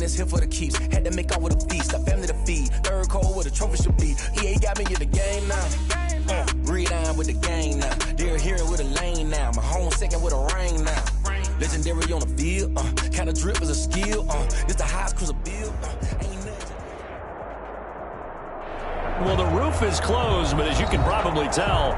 in this here for the keeps. Had to make off with a feast, a family to feed. Third cold where the trophy should be. EA got me in the game now. Breathe down with the gang now. They're here with a lane now. My home second with a rain now. Legendary on the field. Kinda drip is a skill. This the highest cruiser bill. Ain't nothing. Well, the roof is closed, but as you can probably tell,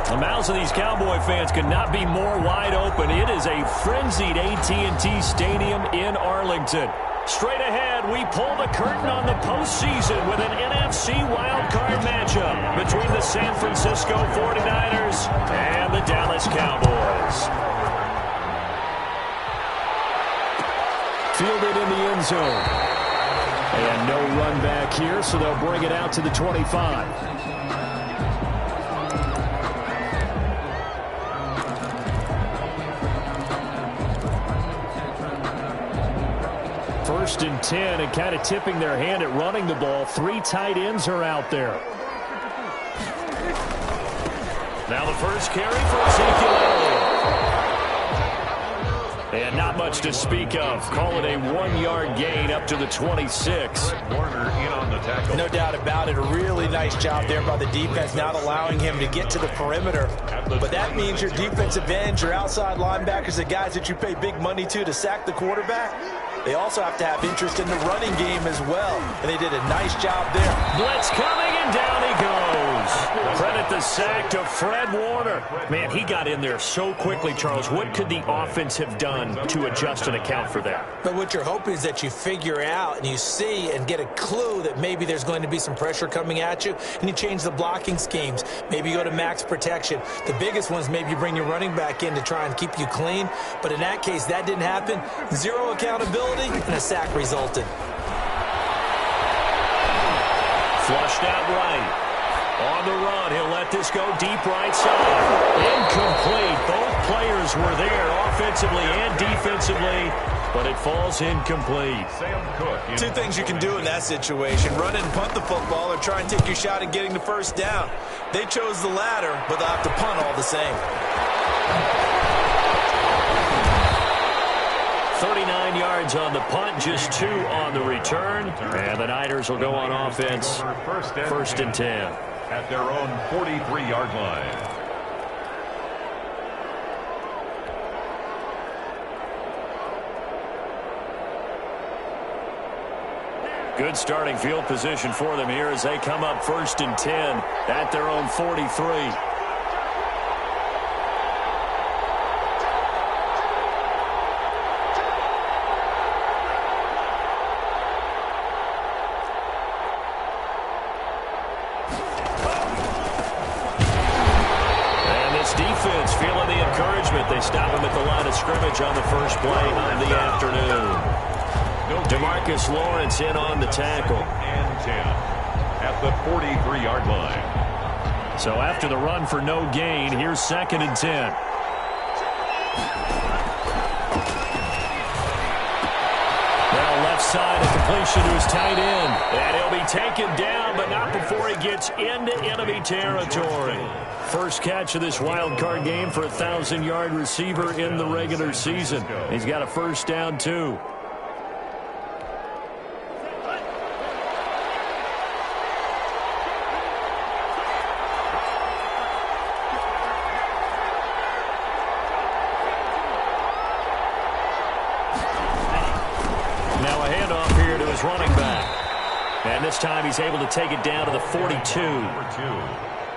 the mouths of these Cowboy fans could not be more wide open. It is a frenzied AT&T Stadium in Arlington. Straight ahead, we pull the curtain on the postseason with an NFC wildcard matchup between the San Francisco 49ers and the Dallas Cowboys. Fielded in the end zone. And no run back here, so they'll bring it out to the 25. First and 10, and kind of tipping their hand at running the ball. 3 tight ends are out there. Now the first carry for Ezekiel Elliott. And not much to speak of. Call it a 1-yard gain up to the 26. Warner in on the tackle. No doubt about it. A really nice job there by the defense, not allowing him to get to the perimeter. But that means your defensive ends, your outside linebackers, the guys that you pay big money to sack the quarterback, they also have to have interest in the running game as well. And they did a nice job there. Blitz coming, and down he goes. Credit the sack to Fred Warner. Man, he got in there so quickly, Charles. What could the offense have done to adjust and account for that? But what you're hoping is that you figure out and you see and get a clue that maybe there's going to be some pressure coming at you, and you change the blocking schemes. Maybe you go to max protection. The biggest one is maybe you bring your running back in to try and keep you clean. But in that case, that didn't happen. Zero accountability, and a sack resulted. Flushed out right. On the run, he'll let this go deep right side. Incomplete. Both players were there offensively and defensively, but it falls incomplete. Sam Cook. Two things you can do in that situation: run and punt the football, or try and take your shot at getting the first down. They chose the latter, but they'll have to punt all the same. 39 yards on the punt, just 2 on the return. And the Niners will go on offense. First and 10. At their own 43-yard line. Good starting field position for them here as they come up first and 10 at their own 43. Defense feeling the encouragement. They stop him at the line of scrimmage on the first play of the afternoon. DeMarcus Lawrence in on the tackle. And 10 at the 43-yard line. So after the run for no gain, here's second and 10. Now left side, a completion to his tight end. And he'll be taken down, but not before he gets into enemy territory. First catch of this wild card game for a 1,000-yard receiver in the regular season. He's got a first down, too. Now a handoff here to his running back. And this time he's able to take it down to the 42.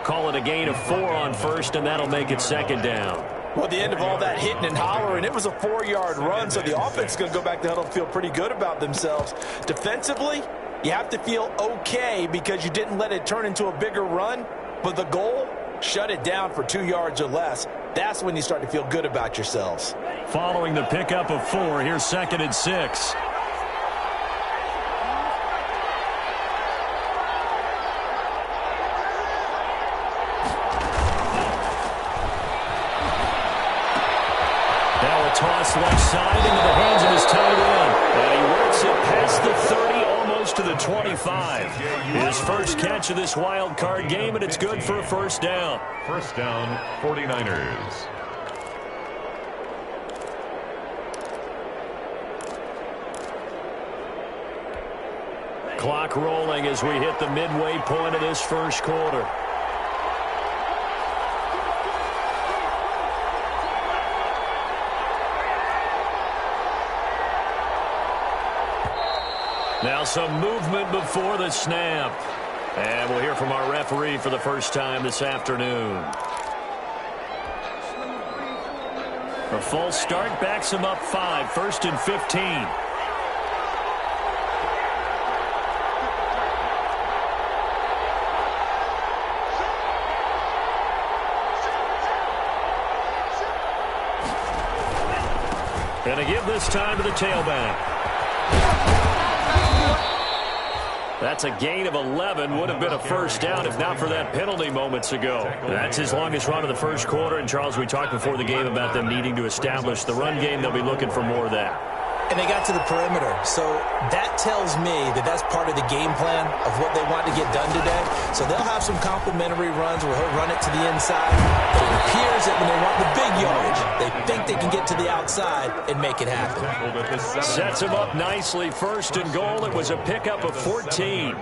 Call it a gain of 4 on first, and that'll make it second down. Well, at the end of all that hitting and hollering, it was a 4-yard run, so the offense is going to go back to huddle and feel pretty good about themselves. Defensively, you have to feel okay because you didn't let it turn into a bigger run, but the goal, shut it down for 2 yards or less. That's when you start to feel good about yourselves. Following the pickup of 4, here's second and 6. Toss left side into the hands of his tight end. And he works it past the 30, almost to the 25. His first catch of this wild card game, and it's good for a first down. First down, 49ers. clock rolling as we hit the midway point of this first quarter. Now some movement before the snap. And we'll hear from our referee for the first time this afternoon. A false start backs him up 5, 1st and 15. Going to give this time to the tailback. That's a gain of 11. Would have been a first down if not for that penalty moments ago. That's his longest run of the first quarter. And, Charles, we talked before the game about them needing to establish the run game. They'll be looking for more of that. And they got to the perimeter. So that tells me that that's part of the game plan of what they want to get done today. So they'll have some complimentary runs where he'll run it to the inside. But it appears that when they want the big yardage, they think they can get to the outside and make it happen. Sets him up nicely. 1st and goal. It was a pickup of 14.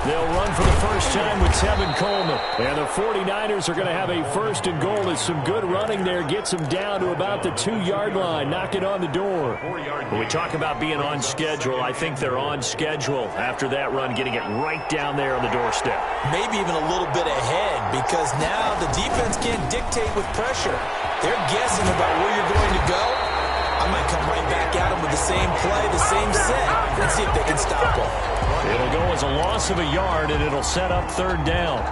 They'll run for the first time with Tevin Coleman. And the 49ers are going to have a 1st and goal as some good running there gets them down to about the 2-yard line, knocking on the door. When we talk about being on schedule, I think they're on schedule after that run, getting it right down there on the doorstep. Maybe even a little bit ahead because now the defense can't dictate with pressure. They're guessing about where you're going to go. I might come right back at them with the same play, the same set, and see if they can stop them. It'll go as a loss of a yard, and it'll set up 3rd down.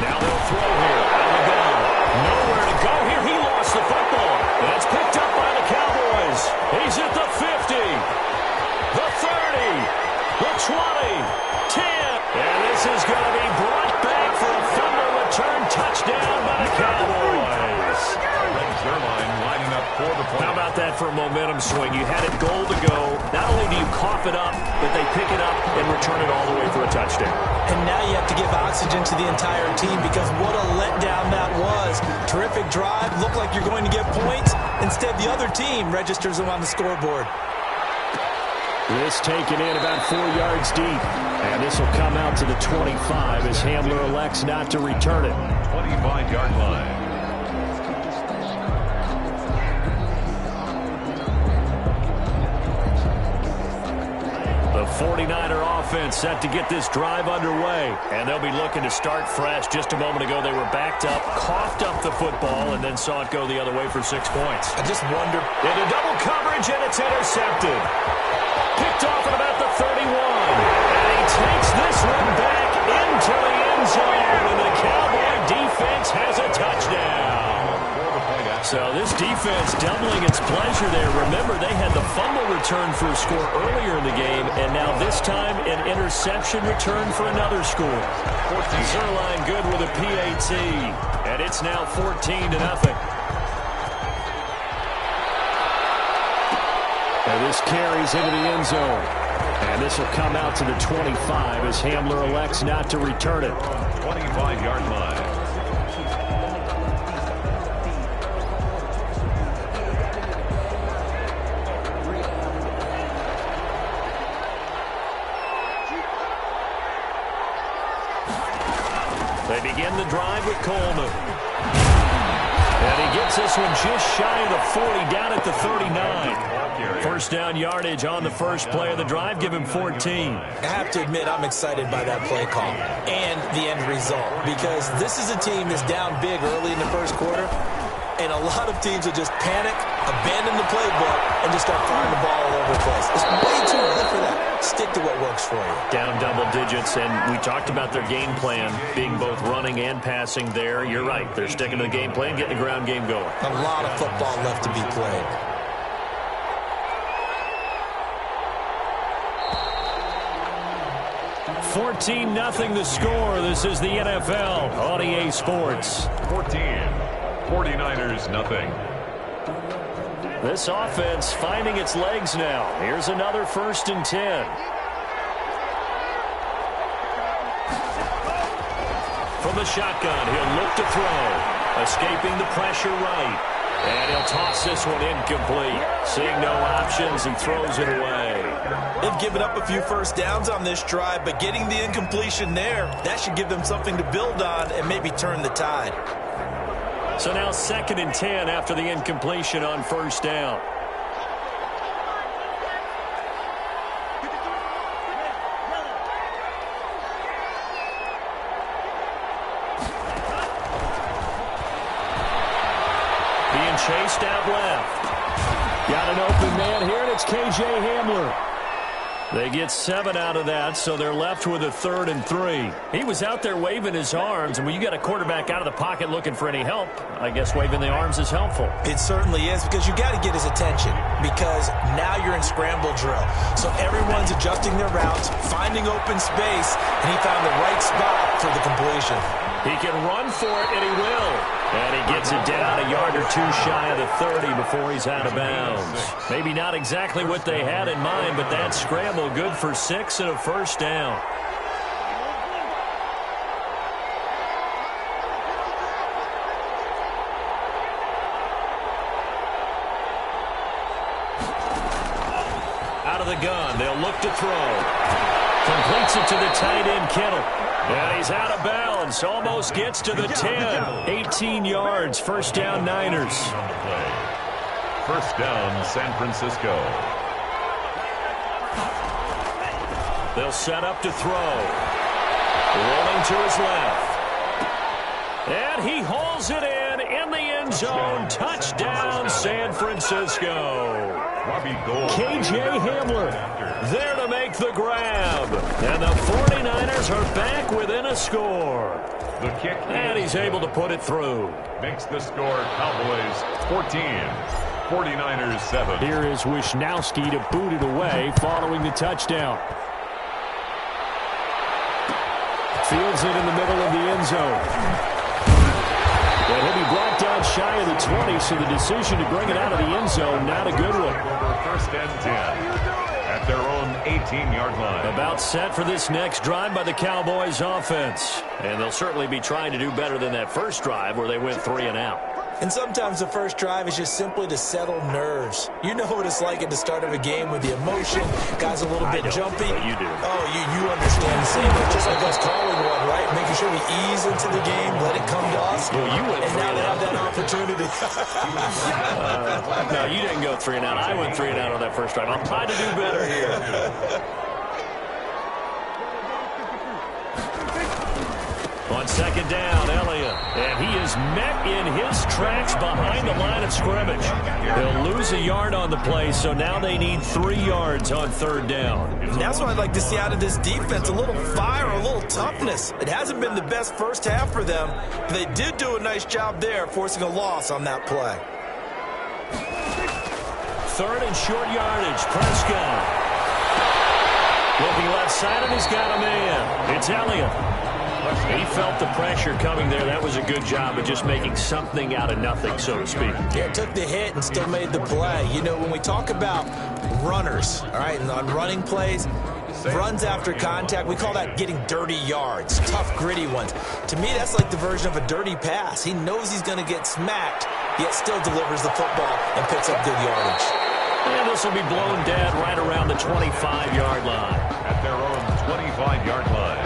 Now they'll throw here. Out of bounds. Nowhere to go here. He lost the football. That's picked up by the Cowboys. He's at the 50. The 30, the 20, 10, and this is going to be brought back for a fumble return touchdown by the Cowboys. Lining up for the play. How about that for a momentum swing? You had it goal to go. Not only do you cough it up, but they pick it up and return it all the way for a touchdown. And now you have to give oxygen to the entire team because what a letdown that was. Terrific drive. Looked like you're going to get points. Instead, the other team registers them on the scoreboard. This taken in about 4 yards deep. And this will come out to the 25 as Hamler elects not to return it. 25-yard line. The 49er offense set to get this drive underway. And they'll be looking to start fresh. Just a moment ago, they were backed up, coughed up the football, and then saw it go the other way for 6 points. I just wonder. Into double coverage, and it's intercepted. Picked off at about the 31. And he takes this one back into the end zone. And the Cowboy defense has a touchdown. So this defense doubling its pleasure there. Remember, they had the fumble return for a score earlier in the game. And now this time, an interception return for another score. Zerline good with a PAT. And it's now 14-0. And this carries into the end zone. And this will come out to the 25 as Hamler elects not to return it. 25-yard line. They begin the drive with Coleman. And he gets this one just shy of the 40, down at the 39. First down yardage on the first play of the drive. Give him 14. I have to admit, I'm excited by that play call and the end result because this is a team that's down big early in the first quarter, and a lot of teams will just panic, abandon the playbook, and just start firing the ball all over the place. It's way too early for that. Stick to what works for you. Down double digits, and we talked about their game plan being both running and passing there. You're right. They're sticking to the game plan, getting the ground game going. A lot of football left to be played. 14-0 the score. This is the NFL on EA Sports. 49ers nothing. This offense finding its legs now. Here's another 1st and 10. From the shotgun, he'll look to throw. Escaping the pressure right. And he'll toss this one incomplete. Seeing no options, he throws it away. They've given up a few first downs on this drive, but getting the incompletion there, that should give them something to build on and maybe turn the tide. So now 2nd and 10 after the incompletion on 1st down. Being chased out left. Got an open man here, and it's K.J. Hamler. They get 7 out of that, so they're left with a 3rd and 3. He was out there waving his arms, and when you got a quarterback out of the pocket looking for any help, I guess waving the arms is helpful. It certainly is, because you got to get his attention, because now you're in scramble drill. So everyone's adjusting their routes, finding open space, and he found the right spot for the completion. He can run for it, and he will. And he gets it down a yard or two shy of the 30 before he's out of bounds. Maybe not exactly what they had in mind, but that scramble good for 6 and a 1st down. Out of the gun, they'll look to throw. Completes it to the tight end, Kittle. And he's out of bounds. Almost gets to the 10. 18 yards. 1st down, Niners. 1st down, San Francisco. They'll set up to throw. Rolling to his left. And he hauls it in the end zone. Touchdown, San Francisco. K.J. Hamler there to make the grab. And the 49ers are back within a score. The kick. And he's able to put it through. Makes the score Cowboys 14, 49ers 7. Here is Wisnowski to boot it away following the touchdown. Fields it in the middle of the end zone. And he'll be brought down shy of the 20, so the decision to bring it out of the end zone, not a good one. 1st and 10 at their own 18-yard line. About set for this next drive by the Cowboys offense. And they'll certainly be trying to do better than that first drive where they went 3 and out. And sometimes the first drive is just simply to settle nerves. You know what it's like at the start of a game with the emotion. Guys a little bit jumpy. You do. Oh, you understand the same. It's just like us calling one, right? Making sure we ease into the game, let it come to us. Well, you went and 3 now and they out. have that opportunity. No, you didn't go 3 and out. I went 3 and out on that first drive. I'm trying to do better here. On 2nd down, Elliott. And he is met in his tracks behind the line of scrimmage. He'll lose a yard on the play, so now they need 3 yards on 3rd down. And that's what I'd like to see out of this defense, a little fire, a little toughness. It hasn't been the best first half for them. They did do a nice job there, forcing a loss on that play. 3rd and short yardage, Prescott. Looking left side, and he's got a man. It's Elliott. He felt the pressure coming there. That was a good job of just making something out of nothing, so to speak. Yeah, took the hit and still made the play. You know, when we talk about runners, all right, and on running plays, runs after contact, we call that getting dirty yards, tough, gritty ones. To me, that's like the version of a dirty pass. He knows he's going to get smacked, yet still delivers the football and picks up good yardage. And this will be blown dead right around the 25-yard line. At their own 25-yard line.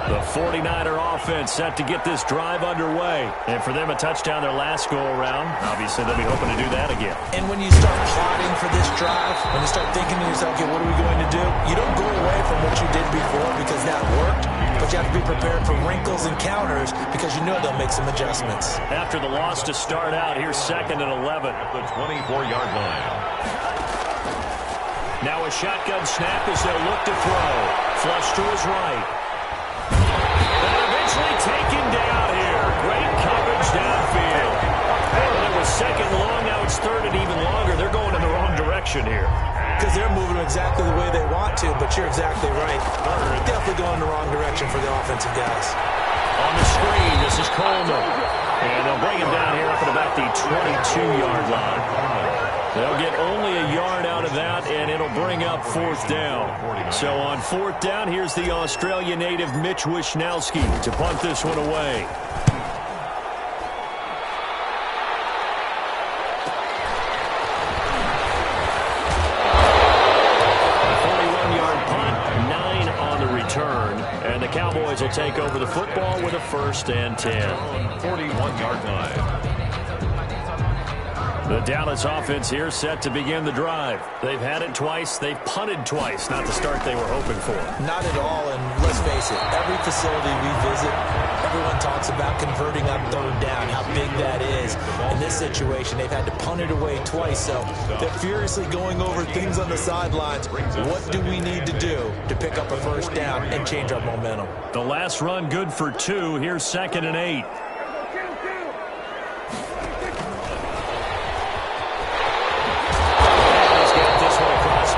The 49er offense set to get this drive underway. And for them, a touchdown their last go-around. Obviously, they'll be hoping to do that again. And when you start plotting for this drive, when you start thinking to yourself, okay, what are we going to do? You don't go away from what you did before because that worked, but you have to be prepared for wrinkles and counters because you know they'll make some adjustments. After the loss to start out, here's 2nd and 11. At the 24-yard line. Now a shotgun snap as they'll look to throw. Flush to his right. Taken down here. Great coverage downfield. Well, it was 2nd long. Now it's 3rd and even longer. They're going in the wrong direction here. because they're moving them exactly the way they want to, but you're exactly right. Definitely going in the wrong direction for the offensive guys. On the screen, this is Coleman. And they'll bring him down here up at about the 22-yard line. They'll get only a yard out of that, and it'll bring up 4th down. So on 4th down, here's the Australia native Mitch Wishnowsky to punt this one away. And the Cowboys will take over the football with a 1st and 10. 41-yard line. The Dallas offense here set to begin the drive. They've had it twice. They've punted twice. Not the start they were hoping for. Not at all, and let's face it, every facility we visit, everyone talks about converting on 3rd down, how big that is. In this situation, they've had to punt it away twice, so they're furiously going over things on the sidelines. What do we need to do to pick up a 1st down and change our momentum? The last run good for 2. Here's 2nd and 8.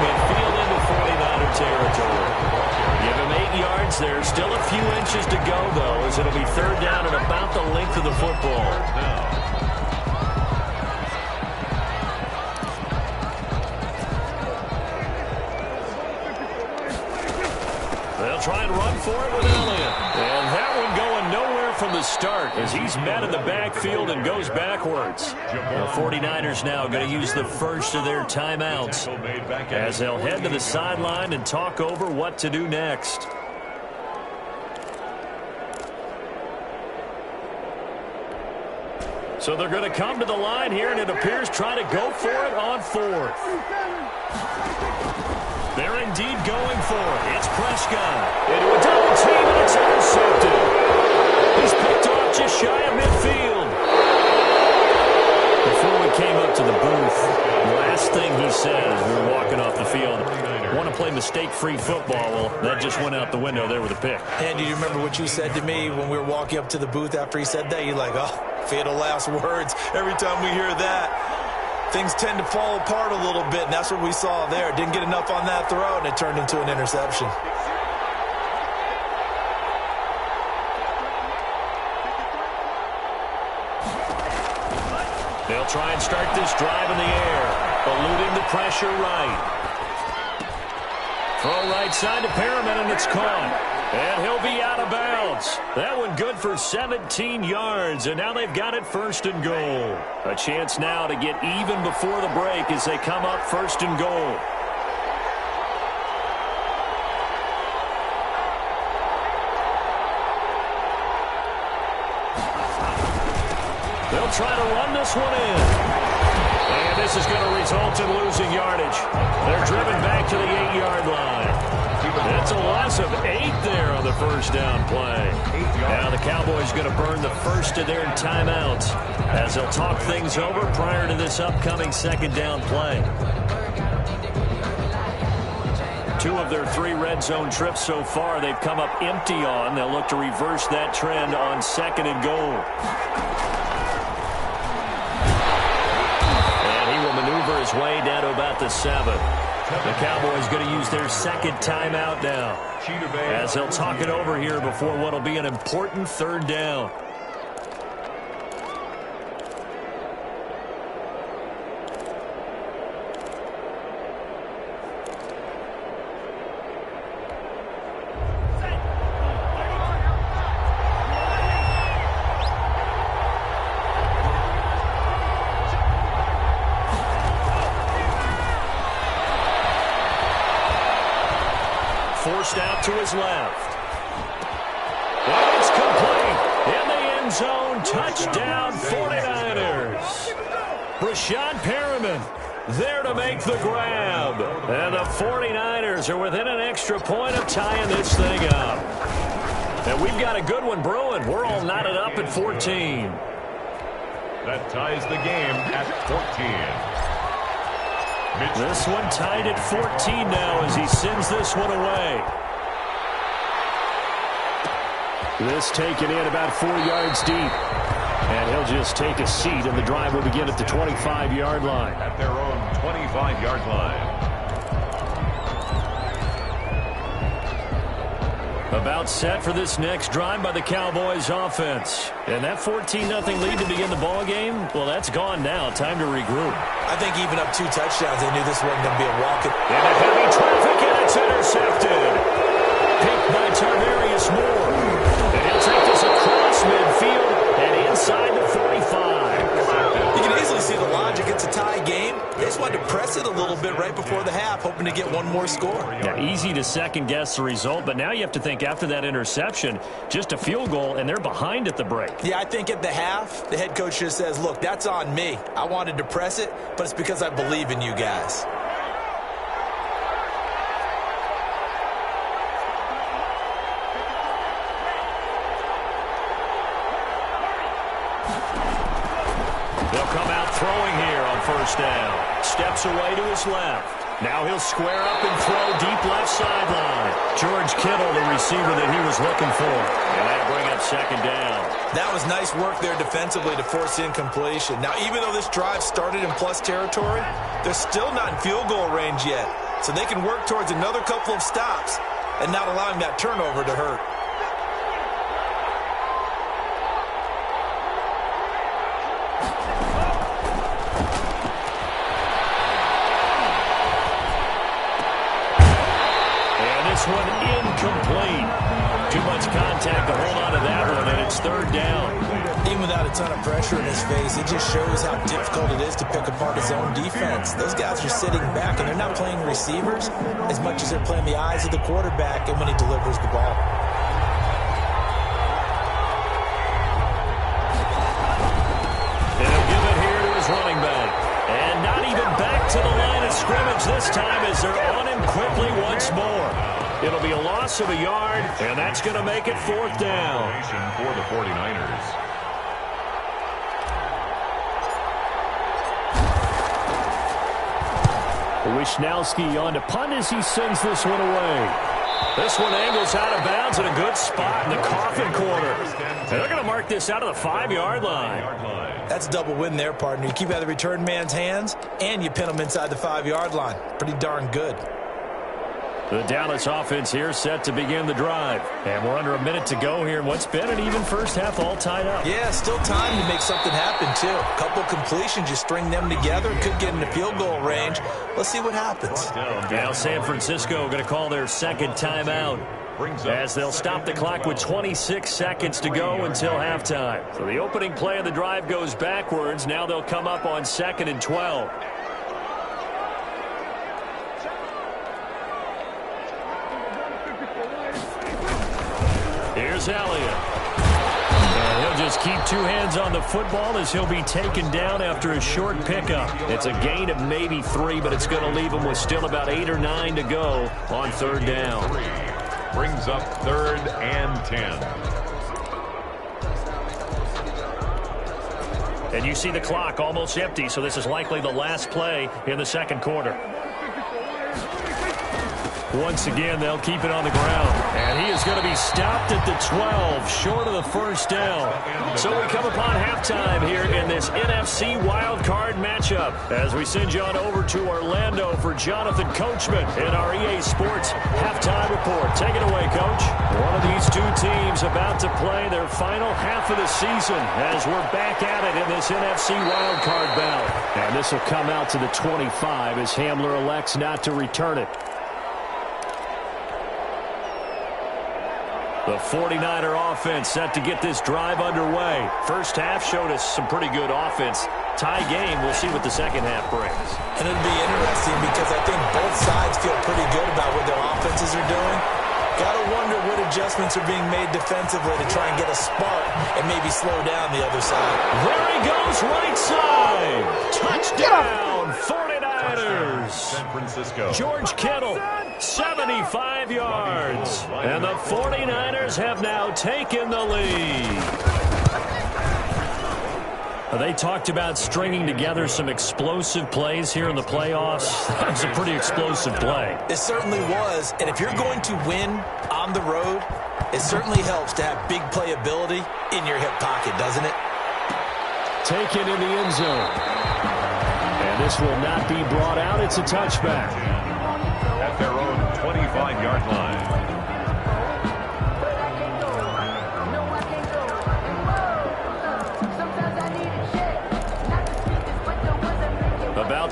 Midfield into 49er territory. Give him 8 yards. There's still a few inches to go, though, as it'll be 3rd down at about the length of the football. They'll try and run for it with Elliott. And that one going nowhere from the start as he's met in the backfield and goes backwards. The 49ers now going to use the first of their timeouts as they'll head to the sideline and talk over what to do next. So they're going to come to the line here, and it appears try to go for it on 4th. They're indeed going for it. It's Prescott into a double team, and it's intercepted. He's picked off just shy of midfield. Before we came up to the booth, the last thing he said as we were walking off the field, want to play mistake-free football. Well, that just went out the window there with a pick. And do you remember what you said to me when we were walking up to the booth after he said that? You're like, oh, fatal last words. Every time we hear that, things tend to fall apart a little bit, and that's what we saw there. Didn't get enough on that throw, and it turned into an interception. They'll try and start this drive in the air, eluding the pressure right. Throw right side to Perriman, and it's caught. And he'll be out of bounds. That one good for 17 yards, and now they've got it 1st and goal. A chance now to get even before the break as they come up 1st and goal. They'll try to run this one in. And this is going to result in losing yardage. They're driven back to the 8-yard line. That's a loss of 8 there on the 1st down play. Now the Cowboys going to burn the first of their timeouts as they'll talk things over prior to this upcoming 2nd down play. 2 of their 3 red zone trips so far they've come up empty on. They'll look to reverse that trend on 2nd and goal. Maneuver his way down to about the 7. The Cowboys going to use their 2nd timeout now as they'll talk it over here before what will be an important 3rd down. Forced out to his left. And it's complete. In the end zone. Touchdown 49ers. Brashad Perriman there to make the grab. And the 49ers are within an extra point of tying this thing up. And we've got a good one brewing. We're all knotted up at 14. That ties the game at 14. This one tied at 14 now as he sends this one away. This taken in about 4 yards deep. And he'll just take a seat, and the drive will begin at the 25-yard line. At their own 25-yard line. About set for this next drive by the Cowboys offense. And that 14-0 lead to begin the ball game, well, that's gone now. Time to regroup. I think even up 2 touchdowns, they knew this wasn't going to be a walk. Into heavy traffic, and it's intercepted. Picked by Tarvarius Moore. And he'll take this across midfield and inside the 45. You can easily see the logic. It's a tie game. They just wanted to press it a little bit right before the half, hoping to get one more score. Yeah, easy to second-guess the result, but now you have to think after that interception, just a field goal, and they're behind at the break. Yeah, I think at the half, the head coach just says, look, that's on me. I wanted to press it, but it's because I believe in you guys. They'll come out throwing here on first down. Steps away to his left. Now he'll square up and throw deep left sideline. George Kittle, the receiver that he was looking for. And that'll bring up second down. That was nice work there defensively to force incompletion. Now, even though this drive started in plus territory, they're still not in field goal range yet. So they can work towards another couple of stops and not allowing that turnover to hurt. This one incomplete. Too much contact to hold on to that one, and it's third down. Even without a ton of pressure in his face, it just shows how difficult it is to pick apart his own defense. Those guys are sitting back, and they're not playing receivers as much as they're playing the eyes of the quarterback and when he delivers the ball. And he'll give it here to his running back. And not even back to the line of scrimmage this time as they're on him quickly once more. It'll be a loss of a yard, and that's going to make it fourth down. For the 49ers. Wishnowski on to punt as he sends this one away. This one angles out of bounds in a good spot in the coffin corner. And they're going to mark this out of the 5-yard line. That's a double win there, partner. You keep out of the return man's hands, and you pin him inside the 5-yard line. Pretty darn good. The Dallas offense here set to begin the drive. And we're under a minute to go here in what's been an even first half all tied up. Yeah, still time to make something happen, too. A couple completions, you string them together, could get into field goal range. Let's see what happens. Now San Francisco going to call their second timeout as they'll stop the clock with 26 seconds to go until halftime. So the opening play of the drive goes backwards. Now they'll come up on 2nd and 12. Here's Elliott. And he'll just keep 2 hands on the football as he'll be taken down after a short pickup. It's a gain of maybe 3, but it's going to leave him with still about 8 or 9 to go on third down. Brings up 3rd and 10. And you see the clock almost empty, so this is likely the last play in the second quarter. Once again, they'll keep it on the ground. And he is going to be stopped at the 12, short of the first down. So we come upon halftime here in this NFC wildcard matchup as we send you on over to Orlando for Jonathan Coachman in our EA Sports halftime report. Take it away, Coach. One of these two teams about to play their final half of the season as we're back at it in this NFC wildcard bout. And this will come out to the 25 as Hamler elects not to return it. The 49er offense set to get this drive underway. First half showed us some pretty good offense. Tie game, we'll see what the second half brings. And it'll be interesting because I think both sides feel pretty good about what their offenses are doing. Got to wonder what adjustments are being made defensively to try and get a spark and maybe slow down the other side. There he goes, right side. Touchdown, 49ers. San Francisco. George Kittle, 75 yards. And the 49ers have now taken the lead. They talked about stringing together some explosive plays here in the playoffs. That was a pretty explosive play. It certainly was. And if you're going to win on the road, it certainly helps to have big playability in your hip pocket, doesn't it? Taken in the end zone. And this will not be brought out. It's a touchback. At their own 25-yard line.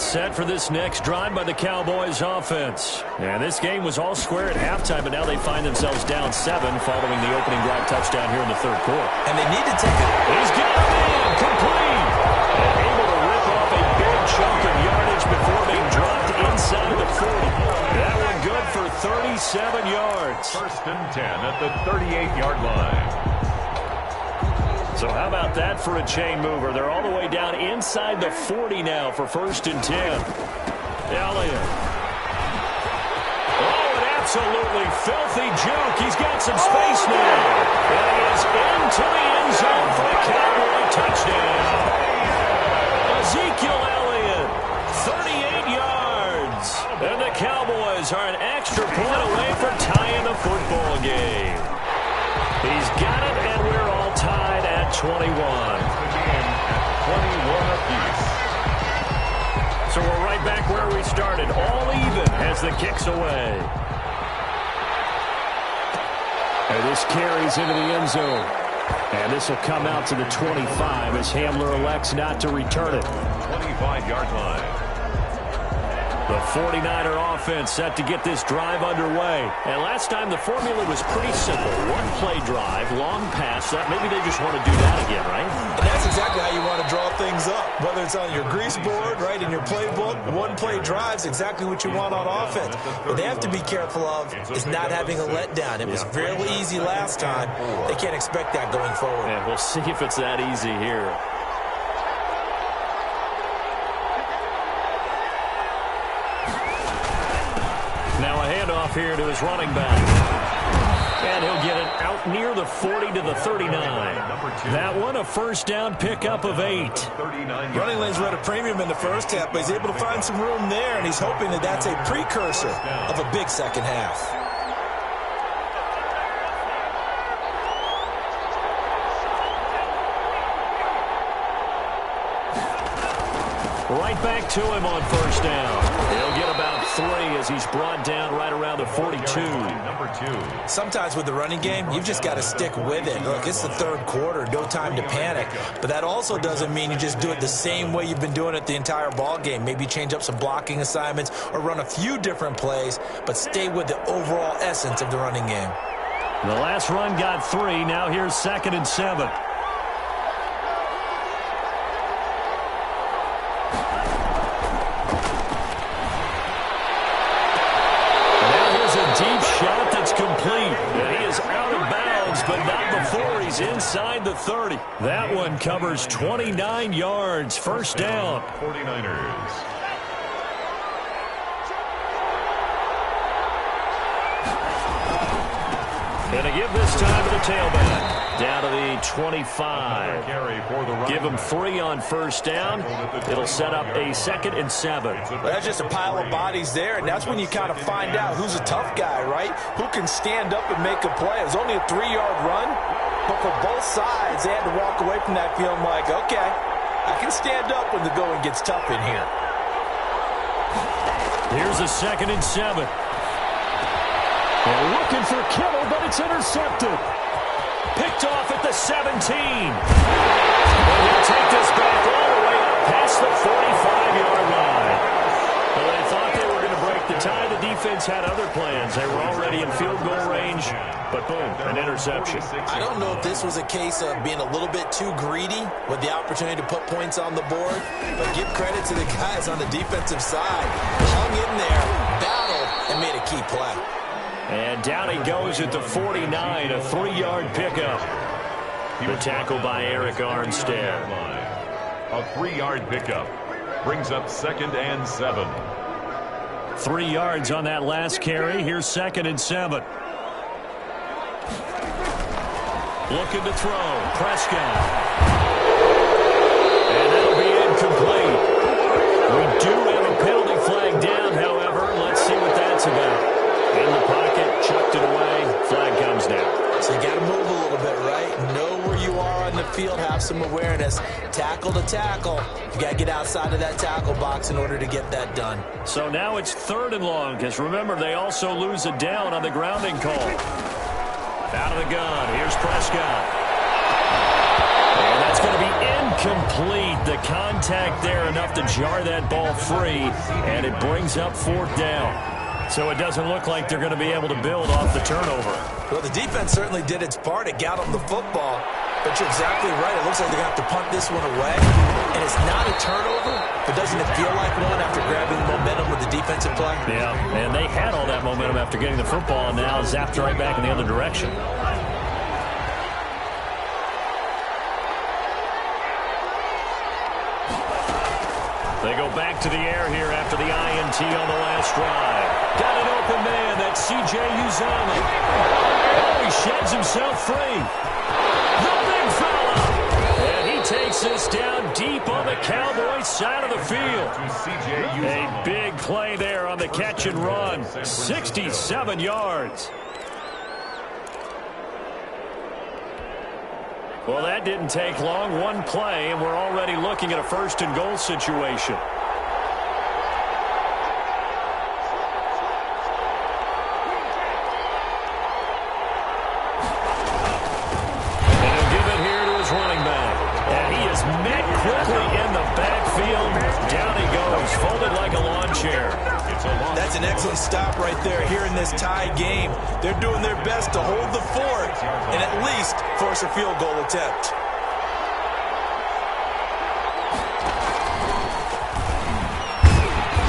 set for this next drive by the Cowboys offense. And this game was all square at halftime, but now they find themselves down 7 following the opening drive touchdown here in the third quarter. And they need to take it. He's got it in, complete. And able to rip off a big chunk of yardage before being dropped inside of the 40. That one good for 37 yards. First and 10 at the 38-yard line. So how about that for a chain mover? They're all the way down inside the 40 now for first and 10. Elliott. Oh, an absolutely filthy juke. He's got some space now. And he is into the end zone for a Cowboy touchdown. Ezekiel Elliott, 38 yards. And the Cowboys are an extra point away from tying the football game. He's got it, and we're all tied at 21. So we're right back where we started, all even as the kick's away. And this carries into the end zone. And this will come out to the 25 as Hamler elects not to return it. 25-yard line. The 49er offense set to get this drive underway. And last time the formula was pretty simple. One-play drive, long pass. Maybe they just want to do that again, right? And that's exactly how you want to draw things up. Whether it's on your grease board, right, in your playbook, one-play drive's exactly what you want on offense. What they have to be careful of is not having a letdown. It was fairly easy last time. They can't expect that going forward. And we'll see if it's that easy here. Now a handoff here to his running back. And he'll get it out near the 40 to the 39. That one a first down pickup of 8. Running lanes were at a premium in the first half, but he's able to find some room there, and he's hoping that that's a precursor of a big second half. Right back to him on first down. He'll get about 3 as he's brought down right around the 42. Sometimes with the running game, you've just got to stick with it. Look, it's the third quarter, no time to panic. But that also doesn't mean you just do it the same way you've been doing it the entire ball game. Maybe change up some blocking assignments or run a few different plays, but stay with the overall essence of the running game. The last run got 3. Now here's 2nd and 7. Shot that's complete. And he is out of bounds, but not before he's inside the 30. That one covers 29 yards. First down. 49ers. And to give this time to the tailback. Down to the 25. Give him 3 on first down. It'll set up a 2nd and 7. Well, that's just a pile of bodies there, and that's when you kind of find out who's a tough guy, right? Who can stand up and make a play. It was only a 3-yard run, but for both sides, they had to walk away from that feeling like, okay, I can stand up when the going gets tough in here. Here's a 2nd and 7. They're looking for Kittle, but it's intercepted. Picked off at the 17. And he'll take this back all the way up past the 45-yard line. Well, they thought they were going to break the tie. The defense had other plans. They were already in field goal range, but boom, an interception. I don't know if this was a case of being a little bit too greedy with the opportunity to put points on the board, but give credit to the guys on the defensive side. Hung in there, battled, and made a key play. And down he goes at the 49, a 3-yard pickup. The tackle by Eric Armstead. A 3-yard pickup brings up 2nd and 7. 3 yards on that last carry. Here's 2nd and 7. Looking to throw. Prescott. And that'll be incomplete. We do have a penalty flag down, however. Let's see what that's about. In the pocket, chucked it away, flag comes down. So you got to move a little bit, right? Know where you are on the field, have some awareness. Tackle to tackle. You got to get outside of that tackle box in order to get that done. So now it's 3rd and long, because remember, they also lose a down on the grounding call. Out of the gun, here's Prescott. And that's going to be Incomplete. The contact there enough to jar that ball free, and it brings up 4th down. So it doesn't look like they're going to be able to build off the turnover. Well, the defense certainly did its part. It got them the football. But you're exactly right. It looks like they're going to have to punt this one away. And it's not a turnover, but doesn't it feel like one after grabbing momentum with the defensive play? Yeah, and they had all that momentum after getting the football, and now zapped right back in the other direction. They go back to the air here after the INT on the last drive. Got an open man. That's C.J. Uzomah. Oh, he sheds himself free. The big fella. And he takes this down deep on the Cowboys side of the field. A big play there on the catch and run. 67 yards. Well, that didn't take long. One play, and we're already looking at a 1st and goal situation. And he'll give it here to his running back. And he is met quickly in the backfield. Down he goes, folded like a lawn chair. That's an excellent stop right there here in this tie game. They're doing their best to hold the fort and at least force a field goal attempt.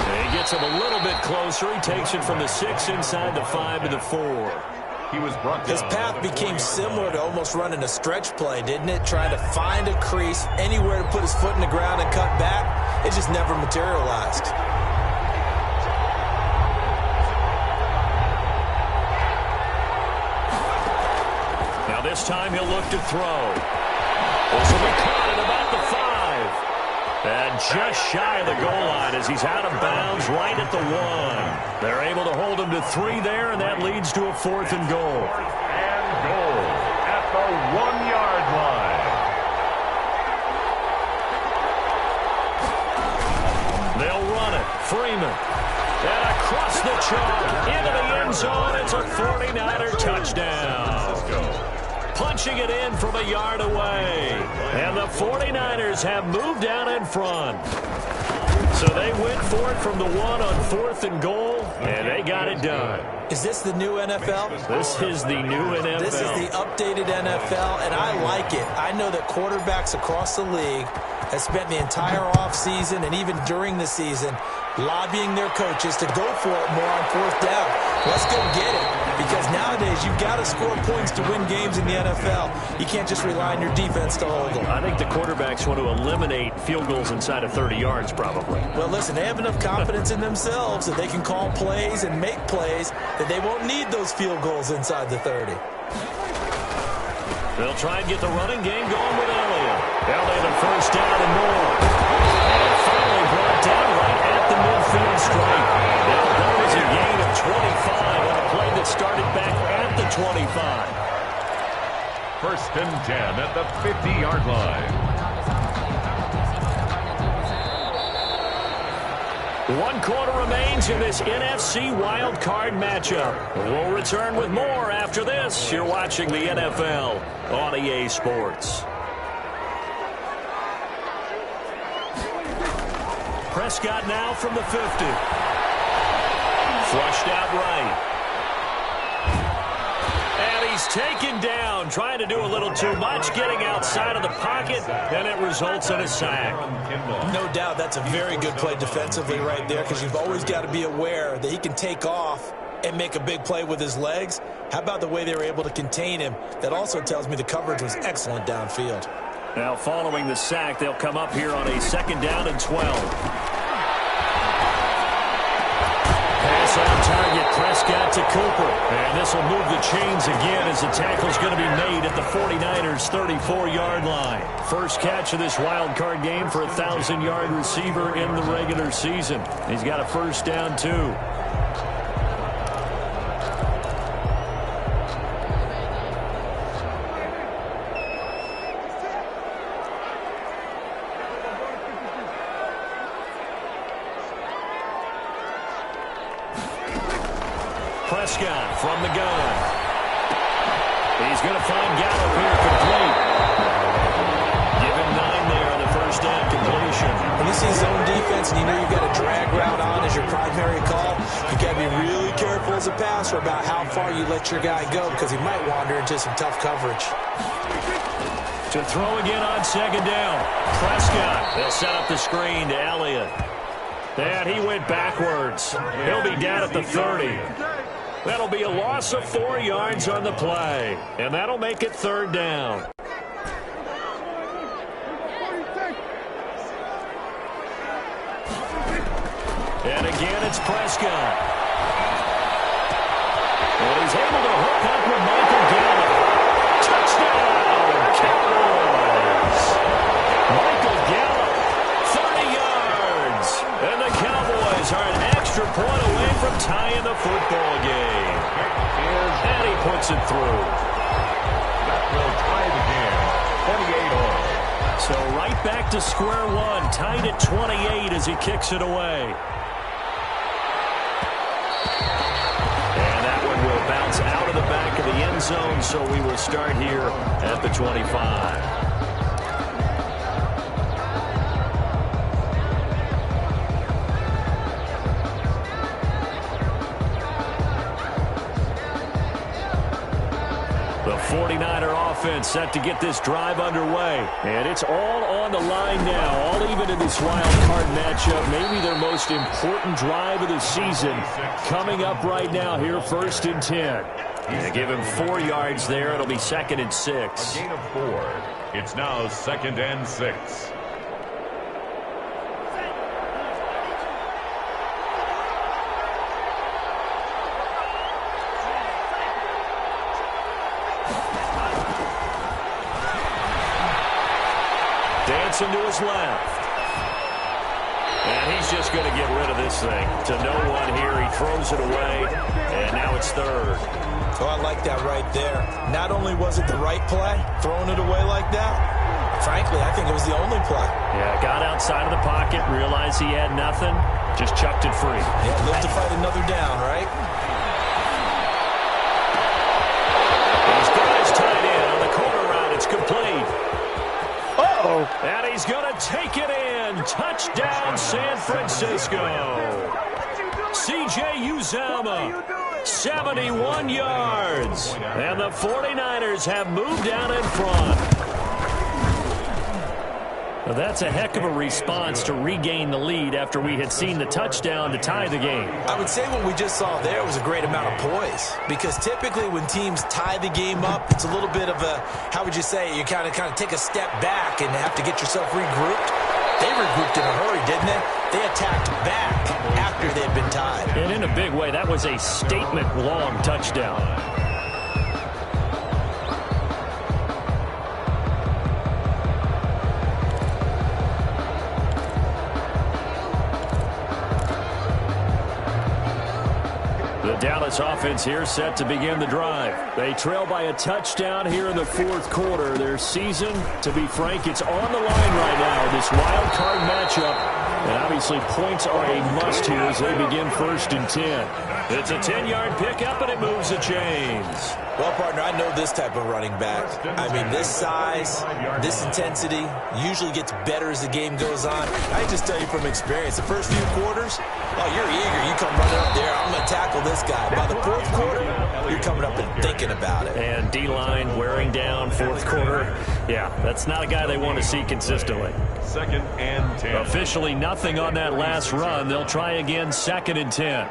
He gets him a little bit closer. He takes it from the 6 inside the 5 to the 4. His path became similar to almost running a stretch play, didn't it? Trying to find a crease, anywhere to put his foot in the ground and cut back. It just never materialized. Now this time he'll look to throw. This will be caught at about the 5. And just shy of the goal line as he's out of bounds right at the 1. They're able to hold him to 3 there, and that leads to a 4th and goal. 4th and goal at the 1-yard line. They'll run it. Freeman. And across the chalk into the end zone. It's a 49er touchdown. Punching it in from a yard away. And the 49ers have moved out in front. So they went for it from the 1 on 4th and goal, and they got it done. Is this the new NFL? This is the new NFL. This is the updated NFL, and I like it. I know that quarterbacks across the league have spent the entire offseason and even during the season lobbying their coaches to go for it more on 4th down. Let's go get it. Because nowadays, you've got to score points to win games in the NFL. You can't just rely on your defense to hold them. I think the quarterbacks want to eliminate field goals inside of 30 yards, probably. Well, listen, they have enough confidence in themselves that they can call plays and make plays that they won't need those field goals inside the 30. They'll try and get the running game going with Elliott. Now they have a 1st down and more. And finally brought down right at the midfield stripe. Now that was a gain of 25 on a play that started back at the 25. 1st and 10 at the 50-yard line. 1 quarter remains in this NFC Wild Card matchup. We'll return with more after this. You're watching the NFL on EA Sports. Prescott now from the 50. Flushed out right. And he's taken down, trying to do a little too much, getting outside of the pocket, and it results in a sack. No doubt that's a very good play defensively right there, because you've always got to be aware that he can take off and make a big play with his legs. How about the way they were able to contain him? That also tells me the coverage was excellent downfield. Now following the sack, they'll come up here on a 2nd down and 12. Pass on target, Prescott to Cooper. And this will move the chains again as the tackle's going to be made at the 49ers' 34-yard line. First catch of this wild card game for a 1,000-yard receiver in the regular season. He's got a 1st down, too. Prescott from the gun. He's going to find Gallup here complete. Give him 9 there on the completion. When you see zone defense and you know you've got a drag route on as your primary call, you got to be really careful as a passer about how far you let your guy go because he might wander into some tough coverage. To throw again on second down. Prescott. They'll set up the screen to Elliott. And he went backwards. He'll be down at the 30. That'll be a loss of 4 yards on the play. And that'll make it third down. And again, it's Prescott. And he's able to hook up with Michael Gallup. Touchdown, Cowboys. Michael Gallup, 30 yards. And the Cowboys are an extra point away from tying the football game. And he puts it through. That will tie the game. 28 all. So right back to square one, tied at 28 as he kicks it away. And that one will bounce out of the back of the end zone, so we will start here at the 25. The 49er offense set to get this drive underway. And it's all on the line now, all even in this wild card matchup. Maybe their most important drive of the season coming up right now here, 1st and 10. And give him 4 yards there. It'll be 2nd and 6. A gain of 4. It's now 2nd and 6. Dancing to his left. And he's just going to get rid of this thing. To no one here. He throws it away. And now it's 3rd. Oh, I like that right there. Not only was it the right play, throwing it away like that, frankly, I think it was the only play. Yeah, got outside of the pocket, realized he had nothing, just chucked it free. Yeah, live to fight another down, right? He's got his tight end on the corner route. It's complete. Uh-oh. And he's going to take it in. Touchdown, San Francisco. C.J. Uzomah, 71 yards. And the 49ers have moved out in front. Well, that's a heck of a response to regain the lead after we had seen the touchdown to tie the game. I would say what we just saw there was a great amount of poise, because typically when teams tie the game up, it's a little bit of a, how would you say, you kind of take a step back and have to get yourself regrouped. They regrouped in a hurry, didn't they? They attacked back after they had been tied. And in a big way, that was a statement-long touchdown. The Dallas offense here set to begin the drive. They trail by a touchdown here in the 4th quarter. Their season, to be frank, it's on the line right now in this wild card matchup. And obviously points are a must here as they begin 1st and 10. It's a 10-yard pickup, and it moves the chains. Well, partner, I know this type of running back. I mean, this size, this intensity usually gets better as the game goes on. I just tell you from experience, the first few quarters, oh, you're eager. You come running up there, I'm going to tackle this guy. By the 4th quarter, you're coming up and thinking about it. And D-line wearing down 4th quarter. Yeah, that's not a guy they want to see consistently. 2nd and 10. Officially nothing on that last run. They'll try again, 2nd and 10.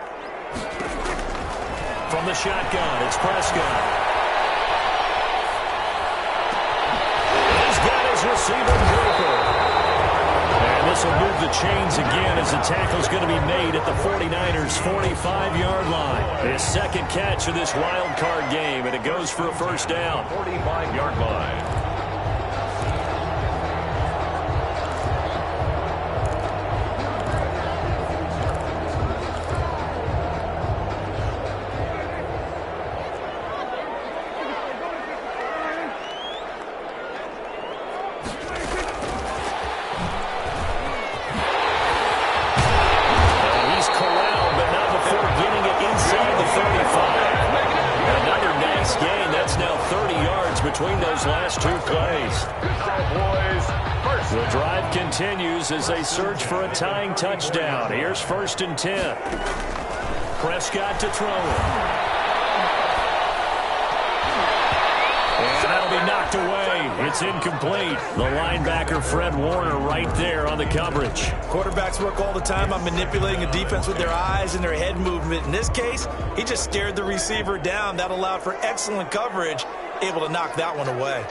From the shotgun, it's Prescott. He's got his receiver Draper. And this will move the chains again as the tackle's going to be made at the 49ers' 45-yard line. His 2nd catch of this wild card game, and it goes for a 1st down. 45-yard line. between those last two plays. Cowboys first. The drive continues as they search for a tying touchdown. Here's 1st and 10. Prescott to throw it. And that'll be knocked away. It's incomplete. The linebacker, Fred Warner, right there on the coverage. Quarterbacks work all the time on manipulating a defense with their eyes and their head movement. In this case, he just stared the receiver down. That allowed for excellent coverage, able to knock that one away.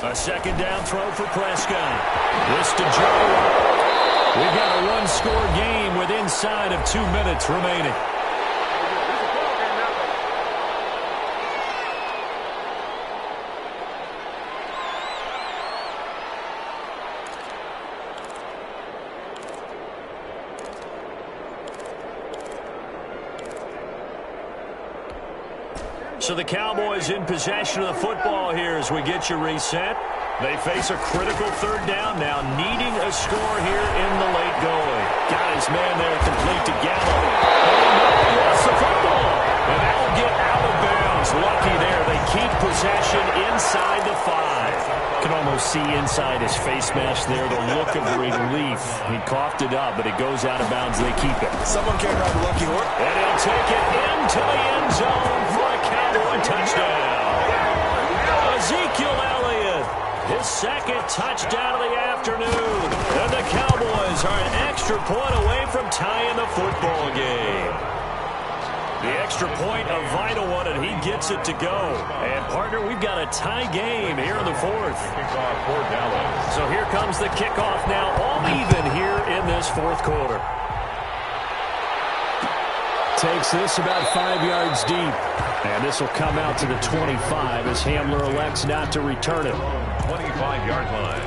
A 2nd down throw for Prescott. This to Joe. We've got a one-score game with inside of 2 minutes remaining. So the Cowboys in possession of the football here as we get you reset. They face a critical 3rd down now, needing a score here in the late going. Got his man there complete to Gallup. Oh, he lost the football. And that will get out of bounds. Lucky there. They keep possession inside the 5. Can almost see inside his face mask there the look of relief. He coughed it up, but it goes out of bounds. They keep it. Someone can't drive a lucky horse. And he'll take it into the end zone for a Cowboy touchdown. Ezekiel Elliott, his 2nd touchdown of the afternoon. And the Cowboys are an extra point away from tying the football game. The extra point, a vital one, and he gets it to go. And, partner, we've got a tie game here in the 4th. Kickoff for Dallas. So here comes the kickoff now, all even here in this 4th quarter. Takes this about 5 yards deep. And this will come out to the 25 as Hamler elects not to return it. 25-yard line.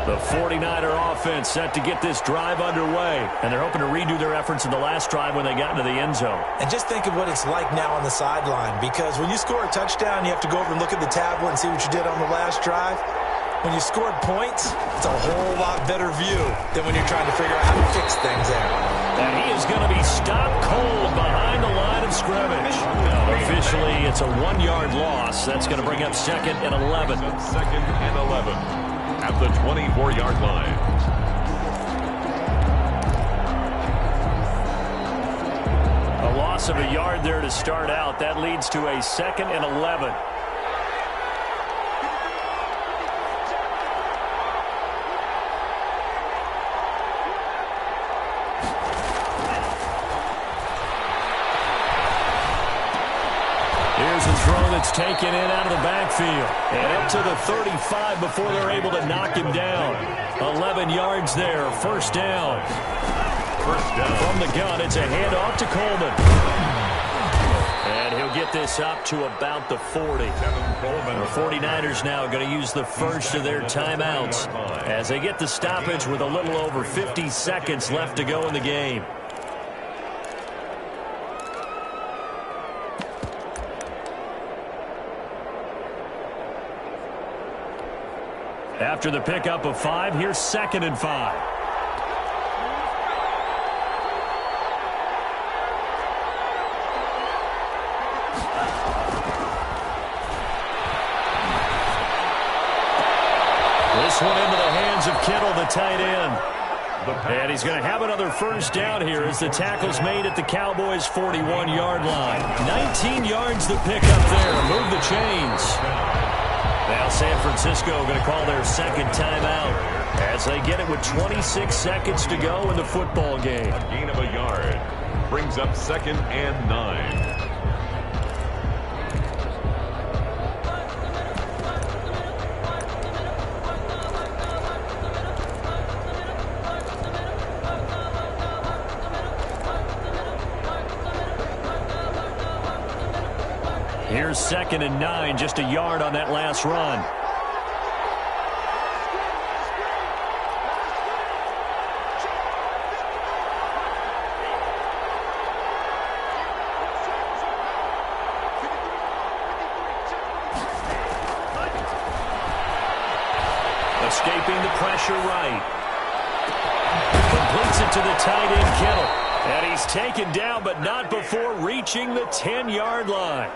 The 49er offense set to get this drive underway. And they're hoping to redo their efforts in the last drive when they got into the end zone. And just think of what it's like now on the sideline, because when you score a touchdown, you have to go over and look at the tablet and see what you did on the last drive. When you scored points, it's a whole lot better view than when you're trying to figure out how to fix things there. And he is going to be stopped cold behind the line of scrimmage. Officially, it's a 1-yard loss. That's going to bring up 2nd and 11. 2nd and 11 at the 24-yard line. A loss of a yard there to start out. That leads to a 2nd and 11. Here's a throw that's taken in out of the backfield. And up to the 35 before they're able to knock him down. 11 yards there, 1st down. From the gun, it's a handoff to Coleman. And he'll get this up to about the 40. The 49ers now going to use the first of their timeouts as they get the stoppage with a little over 50 seconds left to go in the game. After the pickup of 5, here's 2nd and 5. This one into the hands of Kittle, the tight end. And he's going to have another 1st down here as the tackle's made at the Cowboys' 41-yard line. 19 yards to pick up there. Move the chains. Now San Francisco going to call their 2nd timeout as they get it with 26 seconds to go in the football game. A gain of a yard brings up 2nd and 9. Here's 2nd and 9, just a yard on that last run. Escaping the pressure right. Completes it to the tight end, Kittle. And he's taken down, but not before reaching the 10-yard line.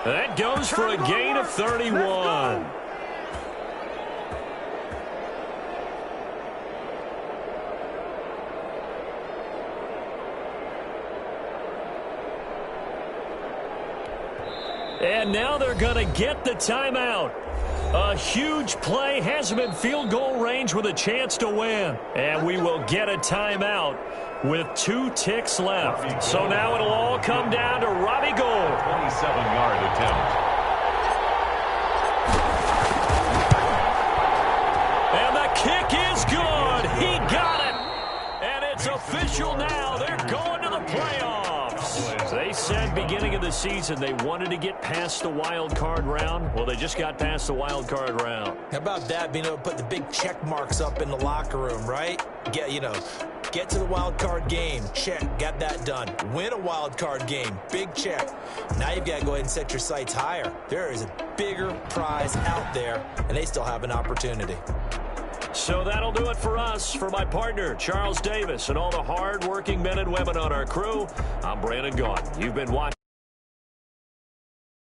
That goes for a gain of 31. And now they're going to get the timeout. A huge play has him in field goal range with a chance to win. And we will get a timeout with 2 ticks left. So now it'll all come down to Robbie Gould. 27-yard attempt. And the kick is good. He got it. And it's official now. They're going to the playoffs. They said beginning of the season they wanted to get past the wild card round. Well, they just got past the wild card round. How about that, being able to put the big check marks up in the locker room, right? Get to the wild card game. Check. Got that done. Win a wild card game. Big check. Now you've got to go ahead and set your sights higher. There is a bigger prize out there, and they still have an opportunity. So that'll do it for us. For my partner, Charles Davis, and all the hard-working men and women on our crew, I'm Brandon Gaudin. You've been watching.